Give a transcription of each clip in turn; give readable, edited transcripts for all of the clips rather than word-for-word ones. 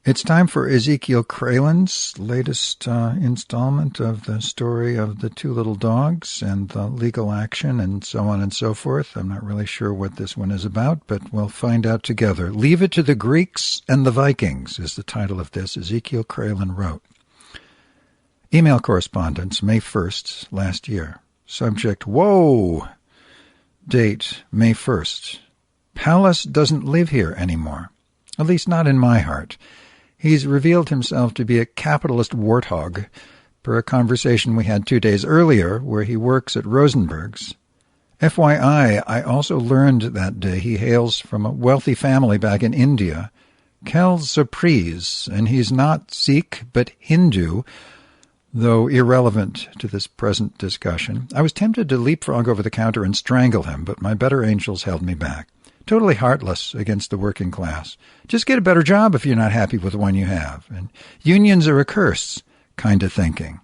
It's time for Ezekiel Kralen's latest installment of the story of the two little dogs and the legal action and so on and so forth. I'm not really sure what this one is about, but we'll find out together. Leave It to the Greeks and the Vikings is the title of this. Ezekiel Kralen wrote. Email correspondence, May 1st, last year. Subject, whoa! Date, May 1st. Pallas doesn't live here anymore. At least not in my heart. He's revealed himself to be a capitalist warthog, per a conversation we had 2 days earlier where he works at Rosenberg's. FYI, I also learned that day he hails from a wealthy family back in India. Quelle surprise, and he's not Sikh but Hindu, though irrelevant to this present discussion. I was tempted to leapfrog over the counter and strangle him, but my better angels held me back. Totally heartless against the working class. Just get a better job if you're not happy with the one you have. And unions are a curse, kind of thinking.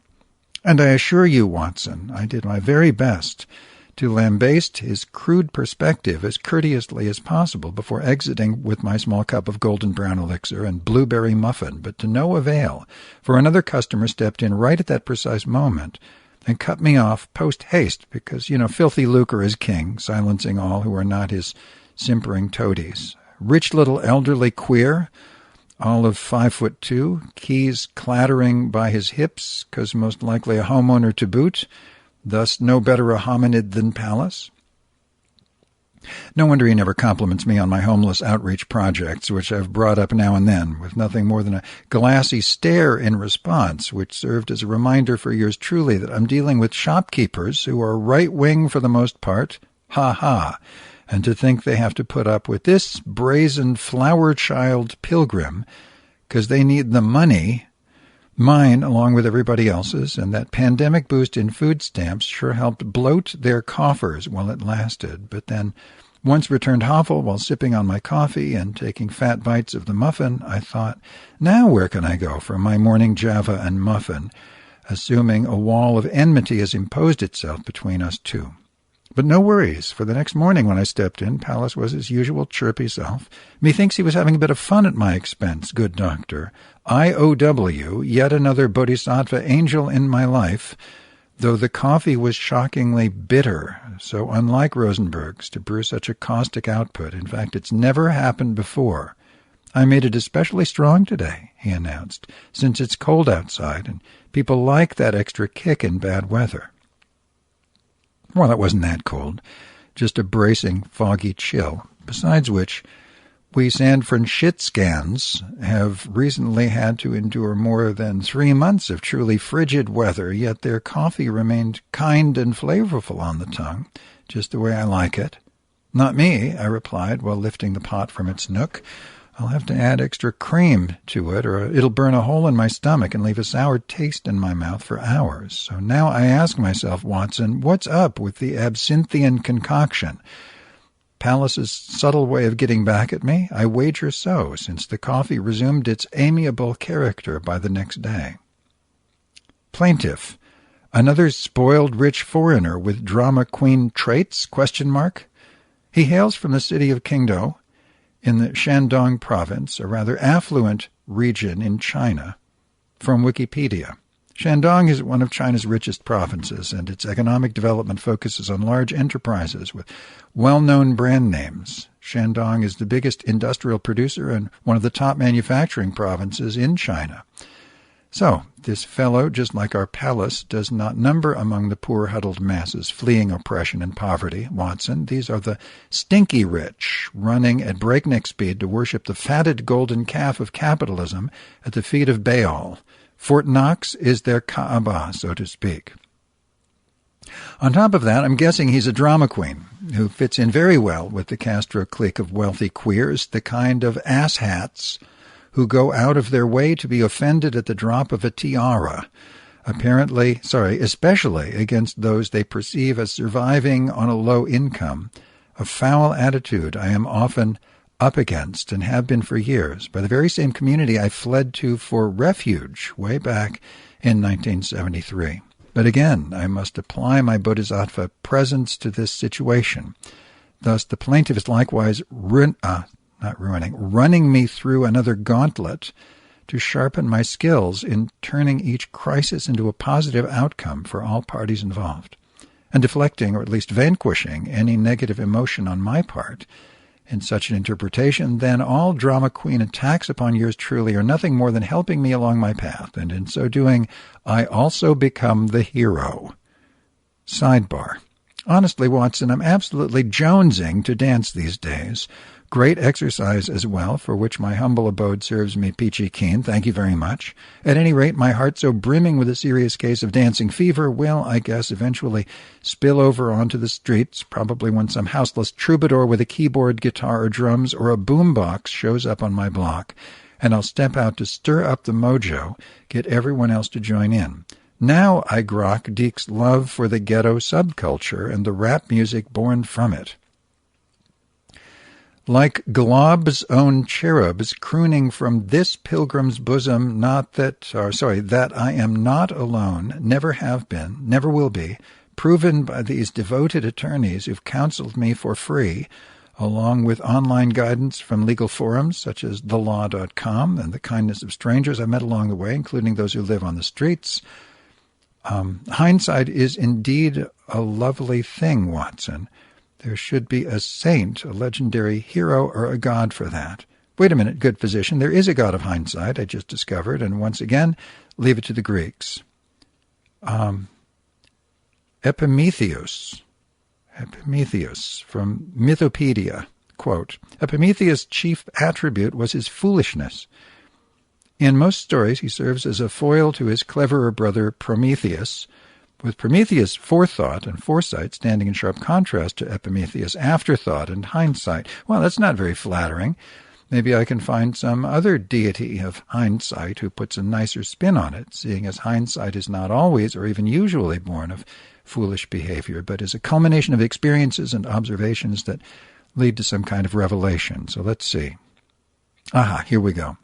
And I assure you, Watson, I did my very best to lambaste his crude perspective as courteously as possible before exiting with my small cup of golden brown elixir and blueberry muffin, but to no avail, for another customer stepped in right at that precise moment and cut me off post-haste because, filthy lucre is king, silencing all who are not his simpering toadies. Rich little elderly queer, all of 5'2", keys clattering by his hips, 'cause most likely a homeowner to boot, thus no better a hominid than Pallas. No wonder he never compliments me on my homeless outreach projects, which I've brought up now and then, with nothing more than a glassy stare in response, which served as a reminder for yours truly that I'm dealing with shopkeepers who are right-wing for the most part, ha-ha, and to think they have to put up with this brazen flower-child pilgrim because they need the money, mine along with everybody else's, and that pandemic boost in food stamps sure helped bloat their coffers while it lasted, but then once returned hovel while sipping on my coffee and taking fat bites of the muffin, I thought, now where can I go for my morning Java and muffin, assuming a wall of enmity has imposed itself between us two. But no worries, for the next morning when I stepped in, Pallas was his usual chirpy self. Methinks he was having a bit of fun at my expense, good doctor. IOW, yet another bodhisattva angel in my life, though the coffee was shockingly bitter, so unlike Rosenberg's to brew such a caustic output. In fact, it's never happened before. I made it especially strong today, he announced, since it's cold outside, and people like that extra kick in bad weather. Well, it wasn't that cold, just a bracing, foggy chill, besides which we San Franciscans have recently had to endure more than 3 months of truly frigid weather, yet their coffee remained kind and flavorful on the tongue, just the way I like it. Not me, I replied, while lifting the pot from its nook. I'll have to add extra cream to it, or it'll burn a hole in my stomach and leave a sour taste in my mouth for hours. So now I ask myself, Watson, what's up with the absinthian concoction? Pallas's subtle way of getting back at me? I wager so, since the coffee resumed its amiable character by the next day. Plaintiff. Another spoiled rich foreigner with drama queen traits? ? He hails from the city of KNYO, in the Shandong province, a rather affluent region in China. From Wikipedia. Shandong is one of China's richest provinces, and its economic development focuses on large enterprises with well-known brand names. Shandong is the biggest industrial producer and one of the top manufacturing provinces in China. So, this fellow, just like our Pallas, does not number among the poor huddled masses fleeing oppression and poverty, Watson. These are the stinky rich, running at breakneck speed to worship the fatted golden calf of capitalism at the feet of Baal. Fort Knox is their Kaaba, so to speak. On top of that, I'm guessing he's a drama queen, who fits in very well with the Castro clique of wealthy queers, the kind of asshats who go out of their way to be offended at the drop of a tiara, especially against those they perceive as surviving on a low income, a foul attitude I am often up against and have been for years, by the very same community I fled to for refuge way back in 1973. But again, I must apply my bodhisattva presence to this situation. Thus, the plaintiff is likewise running me through another gauntlet to sharpen my skills in turning each crisis into a positive outcome for all parties involved, and deflecting, or at least vanquishing, any negative emotion on my part. In such an interpretation, then, all drama queen attacks upon yours truly are nothing more than helping me along my path, and in so doing, I also become the hero. Sidebar. Honestly, Watson, I'm absolutely jonesing to dance these days. Great exercise as well, for which my humble abode serves me peachy keen. Thank you very much. At any rate, my heart so brimming with a serious case of dancing fever will, I guess, eventually spill over onto the streets, probably when some houseless troubadour with a keyboard, guitar, or drums, or a boombox shows up on my block, and I'll step out to stir up the mojo, get everyone else to join in. Now I grok Deke's love for the ghetto subculture and the rap music born from it. Like Glob's own cherubs crooning from this pilgrim's bosom, that I am not alone, never have been, never will be, proven by these devoted attorneys who've counseled me for free, along with online guidance from legal forums such as thelaw.com and the kindness of strangers I met along the way, including those who live on the streets. Hindsight is indeed a lovely thing, Watson. There should be a saint, a legendary hero, or a god for that. Wait a minute, good physician. There is a god of hindsight, I just discovered, and once again, leave it to the Greeks. Epimetheus from Mythopedia. Quote, Epimetheus' chief attribute was his foolishness. In most stories, he serves as a foil to his cleverer brother Prometheus, with Prometheus' forethought and foresight standing in sharp contrast to Epimetheus' afterthought and hindsight. Well, that's not very flattering. Maybe I can find some other deity of hindsight who puts a nicer spin on it, seeing as hindsight is not always or even usually born of foolish behavior, but is a culmination of experiences and observations that lead to some kind of revelation. So let's see. Aha, here we go.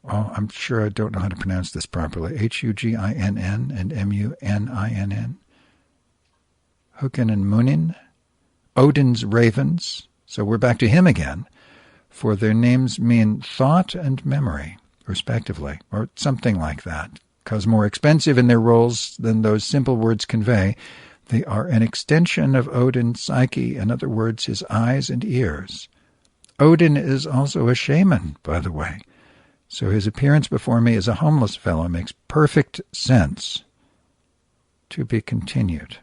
I'm sure I don't know how to pronounce this properly. Huginn and Muninn. Huginn and Muninn. Odin's ravens. So we're back to him again. For their names mean thought and memory, respectively, or something like that. Because more expensive in their roles than those simple words convey, they are an extension of Odin's psyche, in other words, his eyes and ears. Odin is also a shaman, by the way. So his appearance before me as a homeless fellow makes perfect sense. To be continued.